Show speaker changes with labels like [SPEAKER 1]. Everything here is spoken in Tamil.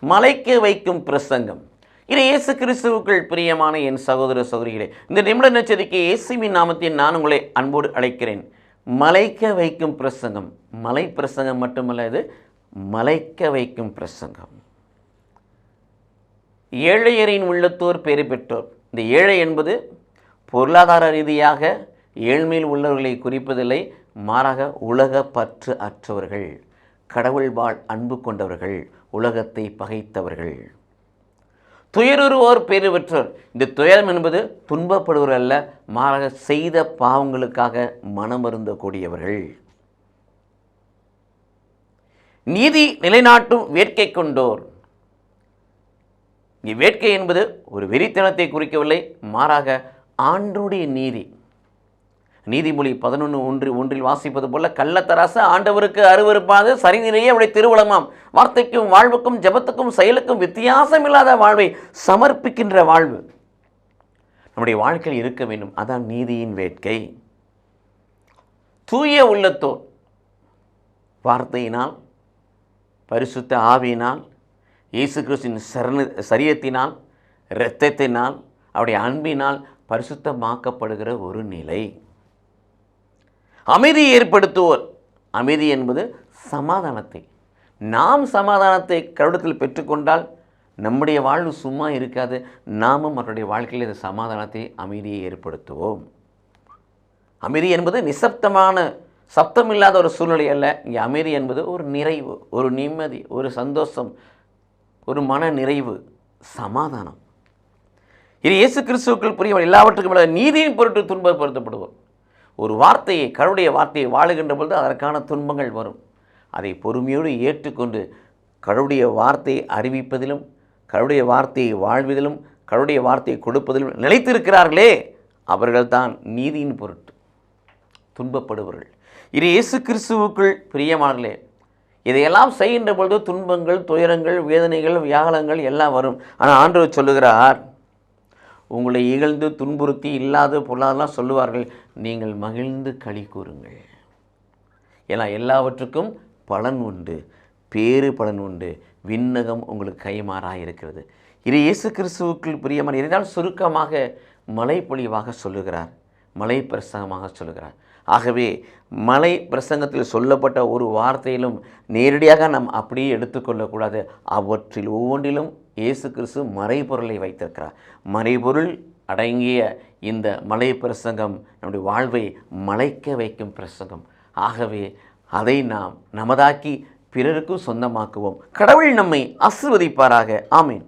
[SPEAKER 1] மலைக்க வைக்கும் பிரசங்கம். இது இயேசு கிறிஸ்துவுக்குள் பிரியமான என் சகோதர சகோதரிகளே, இந்த நிமிட நச்சரிக்கை இயேசுவின் நாமத்தில் நான் உங்களை அன்போடு அழைக்கிறேன். மலைக்க வைக்கும் பிரசங்கம். மலை பிரசங்கம் மட்டுமல்ல, இது மலைக்க வைக்கும் பிரசங்கம். ஏழையரின் உள்ளத்தோர் பேறு பெற்றோர். இந்த ஏழை என்பது பொருளாதார ரீதியாக ஏழ்மையில் உள்ளவர்களை குறிப்பதில்லை, மாறாக உலக பற்று அற்றவர்கள், கடவுள்பால் அன்பு கொண்டவர்கள், உலகத்தை பகைத்தவர்கள். துயருவோர் பேறு பெற்றோர். இந்த துயரம் என்பது துன்பப்படுவர் அல்ல, மாறாக செய்த பாவங்களுக்காக மனமருந்தக்கூடியவர்கள். நீதி நிலைநாட்டும் வேட்கை கொண்டோர். வேட்கை என்பது ஒரு வெறித்தனத்தை குறிக்கவில்லை, மாறாக ஆண்டவருடைய நீதி. நீதிமொழி 11:1 வாசிப்பது போல, கள்ளத்தராசு ஆண்டவருக்கு அருவருப்பாக, சரி நிறைய அவருடைய திருவுளமாம். வார்த்தைக்கும் வாழ்வுக்கும் ஜபத்துக்கும் செயலுக்கும் வித்தியாசம் இல்லாத வாழ்வை சமர்ப்பிக்கின்ற வாழ்வு நம்முடைய வாழ்க்கையில் இருக்க வேண்டும். அதான் நீதியின் வேட்கை. தூய உள்ளத்தோர். வார்த்தையினால், பரிசுத்த ஆவியினால், இயேசு கிறிஸ்துவின் சரீரத்தினால், இரத்தத்தினால், அவருடைய அன்பினால் பரிசுத்தமாக்கப்படுகிற ஒரு நிலை. அமைதியை ஏற்படுத்துவோர். அமைதி என்பது சமாதானத்தை. நாம் சமாதானத்தை கடவுளத்தில் பெற்றுக்கொண்டால் நம்முடைய வாழ்வு சும்மா இருக்காது. நாமும் அவருடைய வாழ்க்கையில் இந்த சமாதானத்தை, அமைதியை ஏற்படுத்துவோம். அமைதி என்பது நிசப்தமான, சப்தமில்லாத ஒரு சூழ்நிலை அல்ல. இங்கே அமைதி என்பது ஒரு நிறைவு, ஒரு நிம்மதி, ஒரு சந்தோஷம், ஒரு மன நிறைவு, சமாதானம். இது இயேசு கிறிஸ்துவுக்குள் புரிய எல்லாவற்றுக்கும் மேலே நீதியின் பொருட்டு துன்பப்படுத்தப்படுவோம். ஒரு வார்த்தையை, கடவுளுடைய வார்த்தையை வாழுகின்ற பொழுது அதற்கான துன்பங்கள் வரும். அதை பொறுமையோடு ஏற்றுக்கொண்டு கடவுளுடைய வார்த்தையை அறிவிப்பதிலும், கடவுளுடைய வார்த்தையை வாழ்வதிலும், கடவுளுடைய வார்த்தையை கொடுப்பதிலும் நிலைத்திருக்கிறார்களே, அவர்கள்தான் நீதியின் பொருட்டு துன்பப்படுவர்கள். இது இயேசு கிறிஸ்துவுக்குள் பிரியமானே. இதையெல்லாம் செய்கின்ற பொழுது துன்பங்கள், துயரங்கள், வேதனைகள், வியாகுலங்கள் எல்லாம் வரும். ஆனால் ஆண்டவர் சொல்லுகிறார், உங்களை இகழ்ந்து துன்புறுத்தி இல்லாத பொருளாதாரம் சொல்லுவார்கள், நீங்கள் மகிழ்ந்து களி கூறுங்கள். ஏன்னா எல்லாவற்றுக்கும் பலன் உண்டு, பேறு பலன் உண்டு. விண்ணகம் உங்களுக்கு கைமாறாக இருக்கிறது. இது இயேசு கிறிஸ்துவுக்குள் பிரியமான. இதனால் சுருக்கமாக மலை பொழிவாக சொல்லுகிறார், மலை பிரசங்கமாக சொல்லுகிறார். ஆகவே மலை பிரசங்கத்தில் சொல்லப்பட்ட ஒரு வார்த்தையிலும் நேரடியாக நாம் அப்படியே எடுத்துக்கொள்ளக்கூடாது. அவற்றில் ஒவ்வொன்றிலும் இயேசு கிறிஸ்து மறைபொருளை வைத்திருக்கிறார். மறைபொருள் அடங்கிய இந்த மலை பிரசங்கம் நம்முடைய வாழ்வை மலைக்க வைக்கும் பிரசங்கம். ஆகவே அதை நாம் நமதாக்கி பிறருக்கும் சொந்தமாக்குவோம். கடவுள் நம்மை ஆசீர்வதிப்பாராக. ஆமீன்.